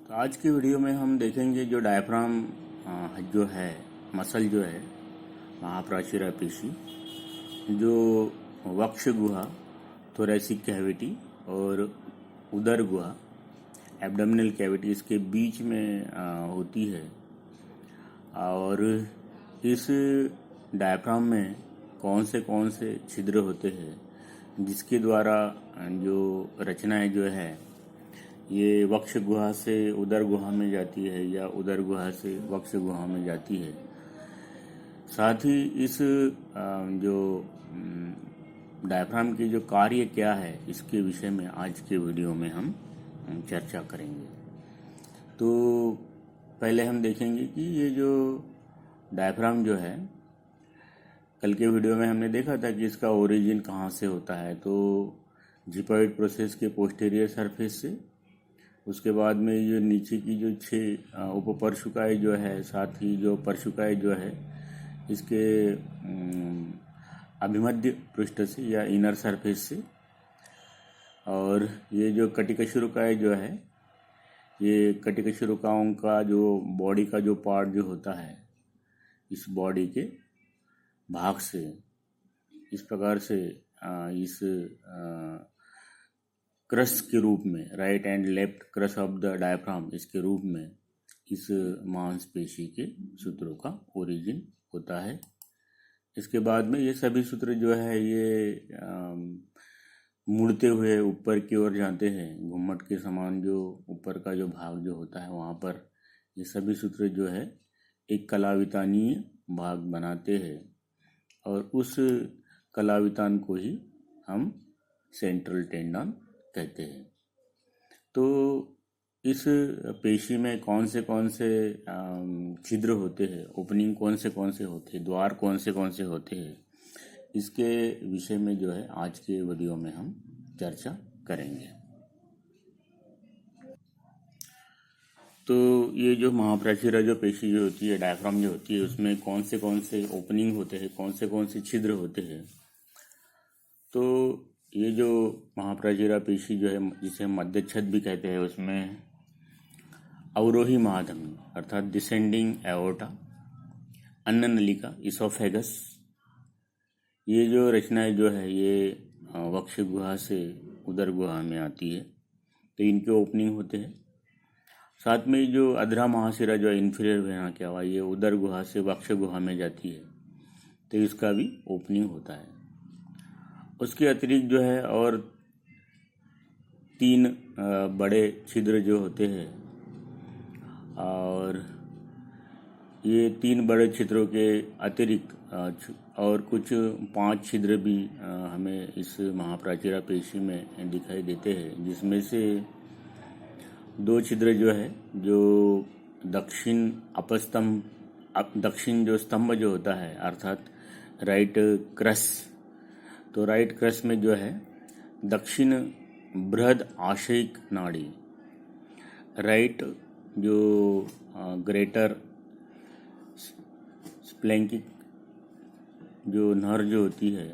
तो आज की वीडियो में हम देखेंगे जो डायफ्राम जो है, मसल जो है, महाप्राचीरा पेशी, जो वक्ष गुहा, थोरैसिक कैविटी और उदर गुहा, एब्डोमिनल कैविटी, इसके बीच में होती है। और इस डायफ्राम में कौन से छिद्र होते हैं जिसके द्वारा जो रचनाएं जो है ये वक्ष गुहा से उदर गुहा में जाती है या उदर गुहा से वक्ष गुहा में जाती है। साथ ही इस जो डायफ्राम की जो कार्य क्या है इसके विषय में आज के वीडियो में हम चर्चा करेंगे। तो पहले हम देखेंगे कि ये जो डायफ्राम जो है, कल के वीडियो में हमने देखा था कि इसका ओरिजिन कहाँ से होता है। तो जिपॉइड प्रोसेस के पोस्टीरियर सरफेस से, उसके बाद में ये नीचे की जो 6 उपपर्शुकाएँ जो है, साथ ही जो पर्शुकाएँ जो है इसके अभिमध्य पृष्ठ से या इनर सरफेस से, और ये जो कटिकशुरुकाएँ जो है, ये कटिकशुरुकाओं का जो बॉडी का जो पार्ट जो होता है, इस बॉडी के भाग से इस प्रकार से इस क्रस के रूप में, right and left cross of the diaphragm, इसके रूप में इस मांसपेशी के सूत्रों का ओरिजिन होता है। इसके बाद में ये सभी सूत्र जो है ये मुड़ते हुए ऊपर की ओर जाते हैं। घुम्मट के समान जो ऊपर का जो भाग जो होता है वहाँ पर ये सभी सूत्र जो है एक कलावितानीय भाग बनाते हैं, और उस कलावितान को ही हम सेंट्रल टेंडन कहते हैं। तो इस पेशी में कौन से छिद्र होते हैं, ओपनिंग कौन से होते हैं, द्वार कौन से होते हैं, इसके विषय में जो है आज के वीडियो में हम चर्चा करेंगे। तो ये जो महाप्राचीरा जो पेशी जो होती है, डायफ्राम जो होती है, उसमें कौन से ओपनिंग होते हैं, कौन से छिद्र होते हैं। तो ये जो महाप्राचीरा पेशी जो है, जिसे हम मध्य छद भी कहते हैं, उसमें अवरोही महाधमनी अर्थात डिसेंडिंग एओर्टा, अन्न नलिका, इसोफेगस, ये जो रचनाएं जो है ये वक्ष गुहा से उदर गुहा में आती है। तो इनके ओपनिंग होते हैं। साथ में जो अधरा महाशिरा जो इंफीरियर वेना क्या हुआ, ये उदर गुहा से वक्ष गुहा में जाती है, तो इसका भी ओपनिंग होता है। उसके अतिरिक्त जो है और 3 बड़े छिद्र जो होते हैं, और ये 3 बड़े छिद्रों के अतिरिक्त और कुछ 5 छिद्र भी हमें इस महाप्राचीरा पेशी में दिखाई देते हैं, जिसमें से 2 छिद्र जो है जो दक्षिण अपस्तंभ, दक्षिण जो स्तंभ जो होता है अर्थात राइट क्रस, तो राइट क्रस में जो है दक्षिण बृहद आशयिक नाड़ी, राइट जो ग्रेटर स्प्लैंकिक जो नर जो होती है,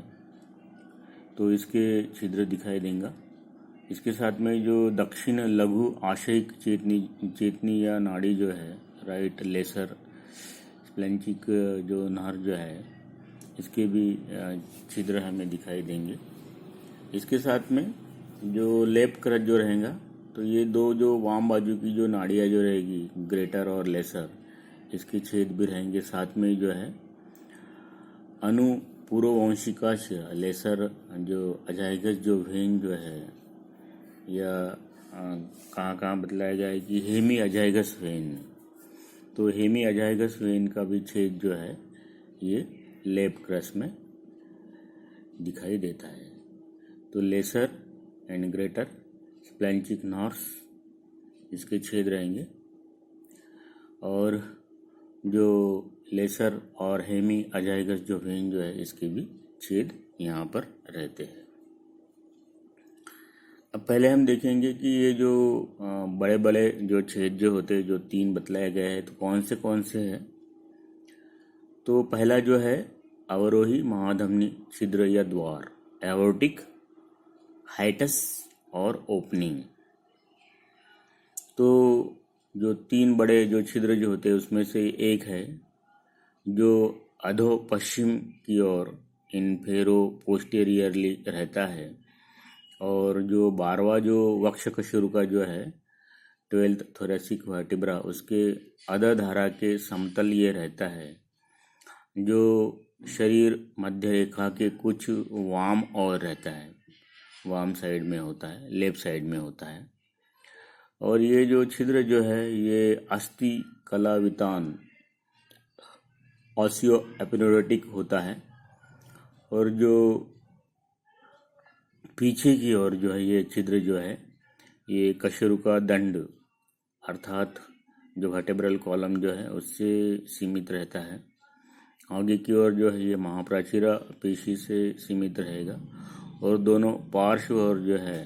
तो इसके छिद्र दिखाई देंगे। इसके साथ में जो दक्षिण लघु आशयिक चेतनी या नाड़ी जो है, राइट लेसर स्प्लैंकिक जो नर जो है, इसके भी छिद्र हमें दिखाई देंगे। इसके साथ में जो लेफ्ट क्रच जो रहेगा, तो ये 2 जो वाम बाजू की जो नाड़ियाँ जो रहेगी, ग्रेटर और लेसर, इसके छेद भी रहेंगे। साथ में जो है अनुपूर्ववंशिकाशय लेसर जो अजाइगस जो वेन जो है, या कहाँ बतलाया जाए कि हेमी अजाइगस वेन, तो हेमी अजाइगस वेन का भी छेद जो है ये लेफ्ट क्रस में दिखाई देता है। तो लेसर एंड ग्रेटर स्प्लैंकिक नर्व्स, इसके छेद रहेंगे, और जो लेसर और हेमी अजाइगस जो वेन जो है, इसके भी छेद यहाँ पर रहते हैं। अब पहले हम देखेंगे कि ये जो बड़े बड़े जो छेद जो होते हैं, जो 3 बतलाए गए हैं, तो कौन से हैं। तो पहला जो है अवरोही महाधमनी छिद्र या द्वार, एओर्टिक हाइटस और ओपनिंग। तो जो 3 बड़े जो छिद्र जो होते हैं उसमें से एक है जो अधो पश्चिम की ओर इन्फेरो पोस्टेरियरली रहता है, और जो 12वां जो वक्ष कशेरु का जो है 12th थोरेसिक वर्टिब्रा उसके अधः धारा के समतल ये रहता है, जो शरीर मध्य रेखा के कुछ वाम और रहता है, वाम साइड में होता है, लेफ्ट साइड में होता है। और ये जो छिद्र जो है ये अस्थि कलावितान ऑसियो एपिनोडोटिक होता है, और जो पीछे की ओर जो है ये छिद्र जो है ये कशेरु का दंड अर्थात जो वर्टेब्रल कॉलम जो है उससे सीमित रहता है। आगे की ओर जो है ये महाप्राचीरा पेशी से सीमित रहेगा, और दोनों पार्श्व और जो है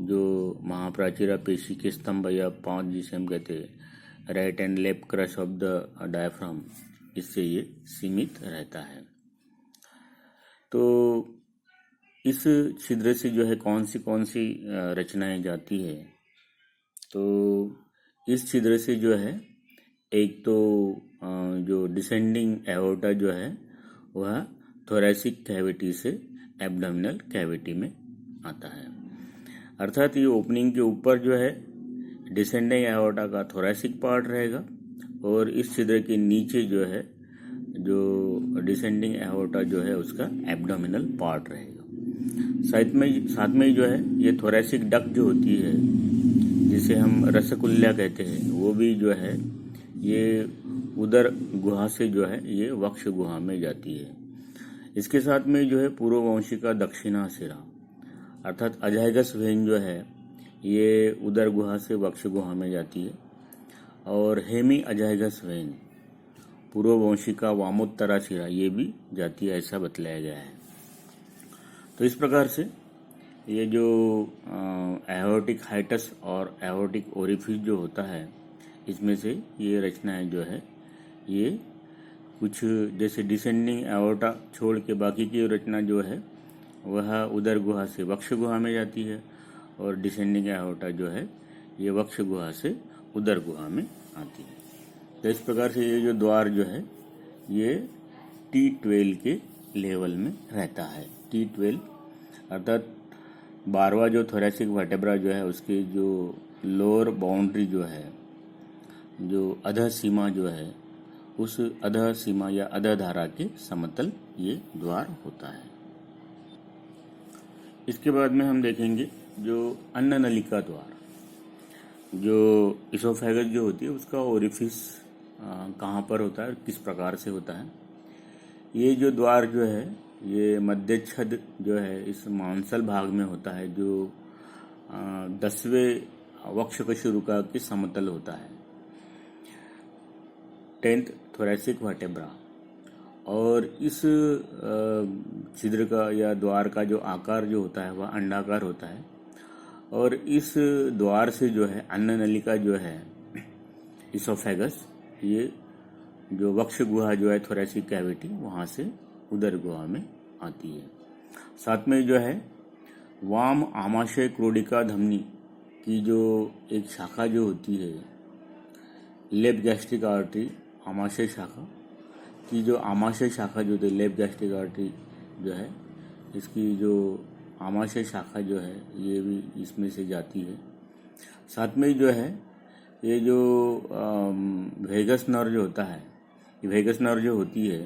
जो महाप्राचीरा पेशी के स्तंभ या पांच जिसे हम कहते हैं right and left crush of the diaphragm, इससे ये सीमित रहता है। तो इस छिद्र से जो है कौन सी रचनाएं जाती है, तो इस छिद्र से जो है एक तो जो डिसेंडिंग एओर्टा जो है वह थोरेसिक कैविटी से एब्डोमिनल कैविटी में आता है, अर्थात ये ओपनिंग के ऊपर जो है डिसेंडिंग एओर्टा का थोरेसिक पार्ट रहेगा, और इस छिद्र के नीचे जो है जो डिसेंडिंग एओर्टा जो है उसका एब्डोमिनल पार्ट रहेगा। साथ में जो है ये थोरेसिक डक्ट जो होती है जिसे हम रसकुल्ला कहते हैं, वो भी जो है ये उदर गुहा से जो है ये वक्ष गुहा में जाती है। इसके साथ में जो है पूर्ववंशिका दक्षिणा सिरा अर्थात अजाइगस वेन जो है ये उदर गुहा से वक्ष गुहा में जाती है, और हेमी अजाइगस वेन पूर्ववंशिका वामोत्तरा सिरा ये भी जाती है, ऐसा बतलाया गया है। तो इस प्रकार से ये जो एओर्टिक हाइटस और एओर्टिक ओरिफिस जो होता है इसमें से ये रचनाएं जो है ये कुछ जैसे डिसेंडिंग एओर्टा छोड़ के बाकी की रचना जो है वह उदर गुहा से वक्ष गुहा में जाती है, और डिसेंडिंग एओर्टा जो है ये वक्ष गुहा से उदर गुहा में आती है। तो इस प्रकार से ये जो द्वार जो है ये T12 के लेवल में रहता है। T12 अर्थात 12वां जो थोरेसिक वर्टेब्रा जो है उसकी जो लोअर बाउंड्री जो है जो अधः सीमा जो है उस अधः सीमा या अधः धारा के समतल ये द्वार होता है। इसके बाद में हम देखेंगे जो अन्न नलिका द्वार, जो इसोफेगस जो होती है उसका ओरिफिस कहाँ पर होता है, किस प्रकार से होता है। ये जो द्वार जो है ये मध्य छद जो है इस मांसल भाग में होता है, जो 10वें वक्ष कशेरुका के समतल होता है, 10th थोरेसिक वर्टेब्रा। और इस छिद्र का या द्वार का जो आकार जो होता है वह अंडाकार होता है, और इस द्वार से जो है अन्न नलिका जो है इसोफेगस ये जो वक्ष गुहा जो है थोरेसिक कैविटी वहाँ से उदर गुहा में आती है। साथ में जो है वाम आमाशय क्रोडिका धमनी की जो एक शाखा जो होती है लेफ्ट गैस्ट्रिक आर्टरी आमाशय शाखा की जो आमाशय शाखा जो होती है लेफ्ट गैस्ट्रिक आर्टरी जो है इसकी जो आमाशय शाखा जो है ये भी इसमें से जाती है। साथ में जो है ये जो वेगस नर्व जो होता है, ये वेगस नर्व जो होती है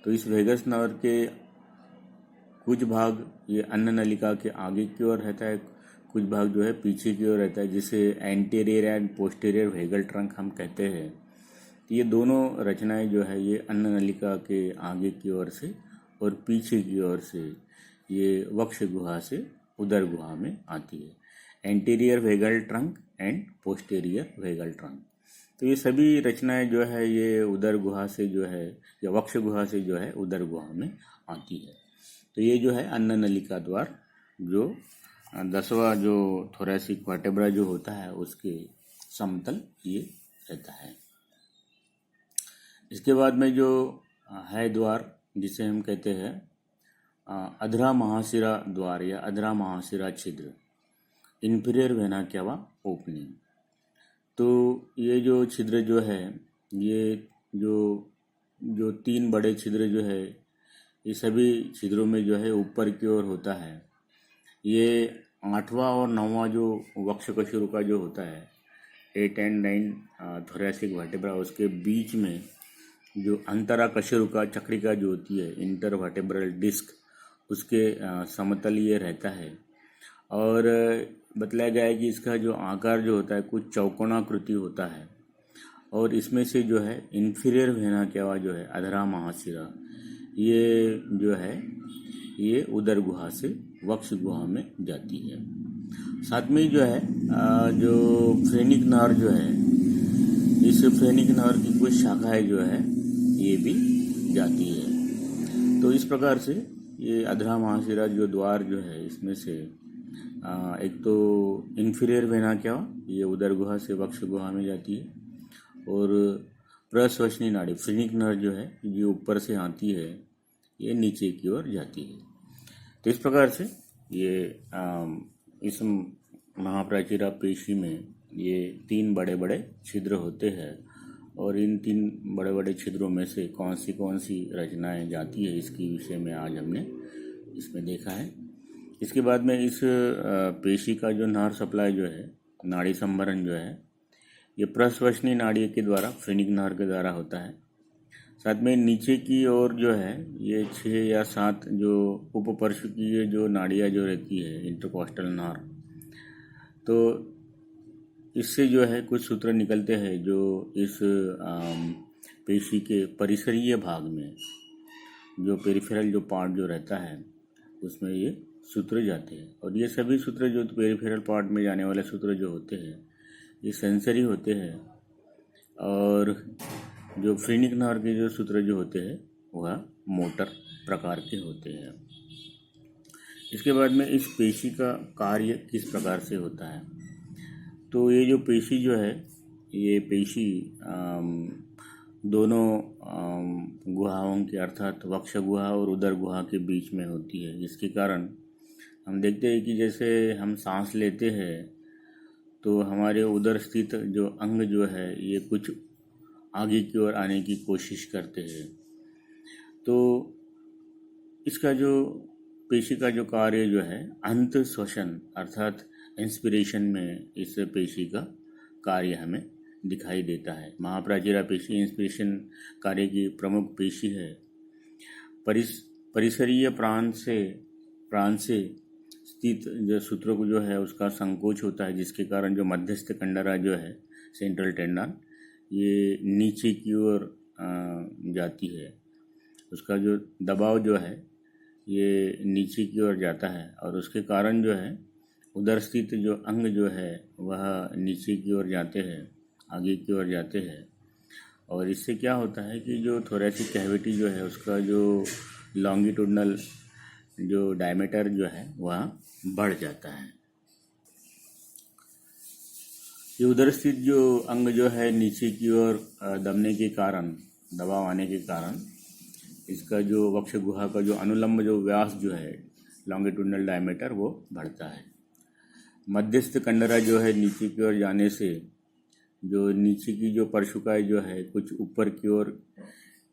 तो इस वेगस नर्व के कुछ भाग ये अन्न नलिका के आगे की ओर रहता है, कुछ भाग जो है पीछे की ओर रहता है, जिसे anterior and posterior vagal trunk हम कहते हैं। ये दोनों रचनाएं जो है ये अन्न नलिका के आगे की ओर से और पीछे की ओर से ये वक्ष गुहा से उदर गुहा में आती है, anterior vagal trunk and posterior vagal trunk. तो ये सभी रचनाएं जो है ये उदर गुहा से जो है या वक्ष गुहा से जो है उदर गुहा में आती है। तो ये जो है अन्न नलिका द्वार जो 10वां जो थोरेसिक वर्टेब्रा जो होता है उसके समतल ये रहता है। इसके बाद में जो है द्वार जिसे हम कहते हैं अधरा महाशिरा द्वार या अधरा महाशिरा छिद्र, इंफीरियर वेना केवा ओपनिंग। तो ये जो छिद्र जो है, ये जो जो 3 बड़े छिद्र जो है, ये सभी छिद्रों में जो है ऊपर की ओर होता है। ये 8वां और 9वां जो वक्ष कशेरुका जो होता है, 8 एंड 9 थोरैसिक वर्टेब्रा, उसके बीच में जो अंतरा कशेरुका चक्रिका जो होती है, इंटर वर्टेब्रल डिस्क, उसके समतल ये रहता है। और बतलाया गया है कि इसका जो आकार जो होता है कुछ चौकोनाकृति होता है। और इसमें से जो है इन्फीरियर वेना केवा जो है, अधरा महाशिरा, ये जो है ये उदर गुहा से वक्ष गुहा में जाती है। साथ में जो है जो फ्रेनिक नहर जो है, इस फ्रेनिक नहर की कुछ शाखाएं जो है ये भी जाती है। तो इस प्रकार से ये अधरा महाशिरा जो द्वार जो है, इसमें से एक तो इन्फीरियर वेना केवा, ये उदर गुहा से वक्ष गुहा में जाती है। और प्रश्वसनी नाड़ी फ्रेनिक नहर जो है, जो ऊपर से आती है, ये नीचे की ओर जाती है। तो इस प्रकार से ये इस महाप्राचीरा पेशी में ये 3 बड़े बड़े छिद्र होते हैं। और इन 3 बड़े बड़े छिद्रों में से कौन सी रचनाएं जाती है, इसके विषय में आज हमने इसमें देखा है। इसके बाद में इस पेशी का जो नहर सप्लाई जो है, नाड़ी संभरण जो है, ये प्रश्वसनी नाड़ी के द्वारा, फ्रेनिक नहर के द्वारा होता है। साथ में नीचे की ओर जो है ये 6 या 7 जो उपपर्शुकीय जो नाड़ियाँ जो रहती है, इंटरकॉस्टल नहर, तो इससे जो है कुछ सूत्र निकलते हैं जो इस पेशी के परिसरीय भाग में, जो पेरिफेरल जो पार्ट जो रहता है, उसमें ये सूत्र जाते हैं। और ये सभी सूत्र जो पेरिफेरल पार्ट में जाने वाले सूत्र जो होते हैं, ये सेंसरी होते हैं। और जो फ्रेनिक नहर के जो सूत्र जो होते हैं, वह मोटर प्रकार के होते हैं। इसके बाद में इस पेशी का कार्य किस प्रकार से होता है, तो ये जो पेशी जो है, ये पेशी दोनों गुहाओं के, अर्थात वक्ष गुहा और उदर गुहा के बीच में होती है। इसके कारण हम देखते हैं कि जैसे हम सांस लेते हैं तो हमारे उदर स्थित जो अंग जो है, ये कुछ आगे की ओर आने की कोशिश करते हैं। तो इसका जो पेशी का जो कार्य जो है, अंत श्वसन अर्थात इंस्पिरेशन में इस पेशी का कार्य हमें दिखाई देता है। महाप्राचीरा पेशी इंस्पिरेशन कार्य की प्रमुख पेशी है। परिसरीय प्राण से स्थित जो सूत्रों को जो है, उसका संकोच होता है, जिसके कारण जो मध्यस्थ कंडरा जो है, सेंट्रल टेंडन, ये नीचे की ओर जाती है। उसका जो दबाव जो है, ये नीचे की ओर जाता है। और उसके कारण जो है उधर स्थित जो अंग जो है, वह नीचे की ओर जाते हैं, आगे की ओर जाते हैं। और इससे क्या होता है कि जो थोरैसिक कैविटी जो है, उसका जो लॉन्गिट्यूडनल जो डायमीटर जो है, वह बढ़ जाता है। ये उधर स्थित जो अंग जो है, नीचे की ओर दबने के कारण, दबाव आने के कारण, इसका जो वक्ष गुहा का जो अनुलंब जो व्यास जो है, लॉन्गिट्यूडनल डायमीटर, वो बढ़ता है। मध्यस्थ कंडरा जो है, नीचे की ओर जाने से जो नीचे की जो पर्शुकाएँ जो है, कुछ ऊपर की ओर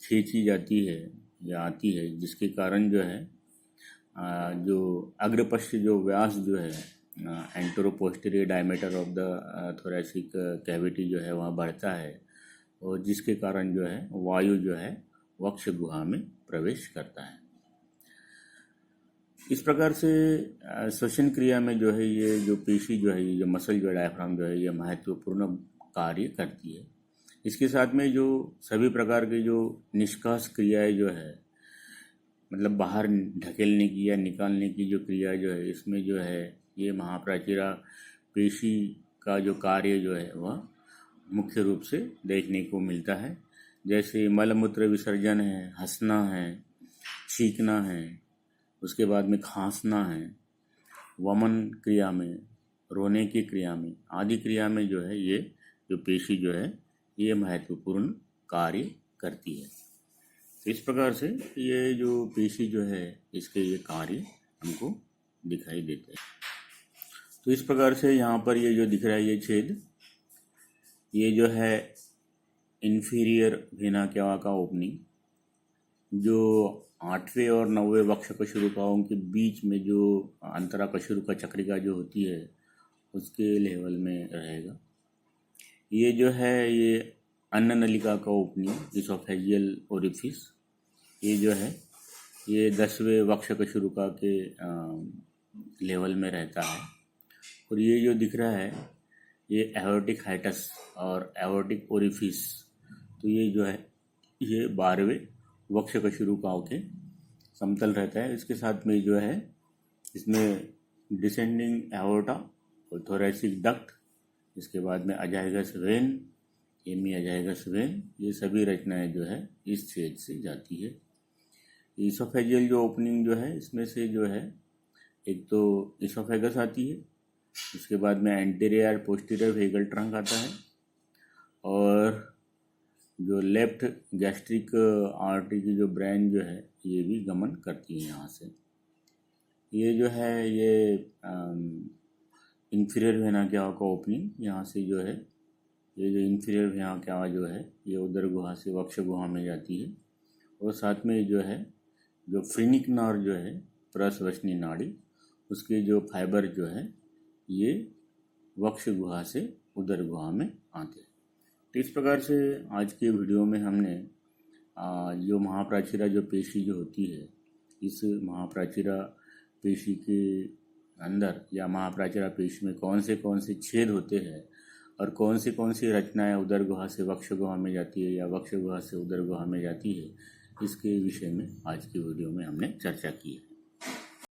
खींची जाती है या आती है, जिसके कारण जो है जो अग्रपश्च जो व्यास जो है, anteroposterior diameter of the thoracic cavity जो है, वह बढ़ता है। और जिसके कारण जो है वायु जो है वक्ष गुहा में प्रवेश करता है। इस प्रकार से श्वसन क्रिया में जो है, ये जो पेशी जो है, ये जो मसल जो डायफ्राम जो है, ये महत्वपूर्ण कार्य करती है। इसके साथ में जो सभी प्रकार के जो निष्कास क्रियाएं जो है, मतलब बाहर ढकेलने की या निकालने की जो क्रिया जो है, इसमें जो है ये महाप्राचीरा पेशी का जो कार्य जो है, वह मुख्य रूप से देखने को मिलता है। जैसे मलमूत्र विसर्जन है, हंसना है, छींकना है, उसके बाद में खांसना है, वमन क्रिया में, रोने की क्रिया में, आदि क्रिया में जो है, ये जो पेशी जो है, ये महत्वपूर्ण कार्य करती है। तो इस प्रकार से ये जो पेशी जो है, इसके ये कार्य हमको दिखाई देते हैं। तो इस प्रकार से यहाँ पर ये जो दिख रहा है, ये छेद, ये जो है इंफीरियर वेना केवा का ओपनिंग, जो 8वें और 9वें वक्ष कशेरुकाओं के बीच में जो अंतरा कशेरुका चक्रिका जो होती है उसके लेवल में रहेगा। ये जो है ये अन्न नलिका का ओपनिंग, इसोफेजियल ओरिफिस, ये जो है ये 10वें वक्ष कशेरुका के लेवल में रहता है। और ये जो दिख रहा है ये एओर्टिक हाइटस और एओर्टिक ओरिफिस, तो ये जो है ये 12वें वक्ष कशेरुकाओं के समतल रहता है। इसके साथ में जो है इसमें डिसेंडिंग एओर्टा और थोरेसिक डक्ट, इसके बाद में अजाइगस वेन, हेमी अजाइगस वेन, ये सभी रचनाएं जो है इस छेद से जाती है। इसोफेजियल जो ओपनिंग जो है इसमें से जो है एक तो इसोफेगस आती है, उसके बाद में एंटीरियर पोस्टीरियर वेगल ट्रंक आता है, और जो लेफ्ट गैस्ट्रिक आर्टरी की जो ब्रेन जो है ये भी गमन करती है यहाँ से। ये जो है ये इंफीरियर वेना केवा का ओपनिंग, यहाँ से जो है ये जो इंफीरियर वेना केवा जो है ये उदर गुहा से वक्ष गुहा में जाती है। और साथ में जो है जो फ्रीनिक नर्व जो है प्रस्वसनी नाड़ी, उसके जो फाइबर जो है ये वक्ष गुहा से उदर गुहा में आते हैं। तो इस प्रकार से आज के वीडियो में हमने जो महाप्राचीरा जो पेशी जो होती है, इस महाप्राचीरा पेशी के अंदर या महाप्राचीरा पेशी में कौन से छेद होते हैं और कौन सी रचनाएं उदर गुहा से वक्ष गुहा में जाती है या वक्ष गुहा से उदर गुहा में जाती है, इसके विषय में आज की वीडियो में हमने चर्चा की है।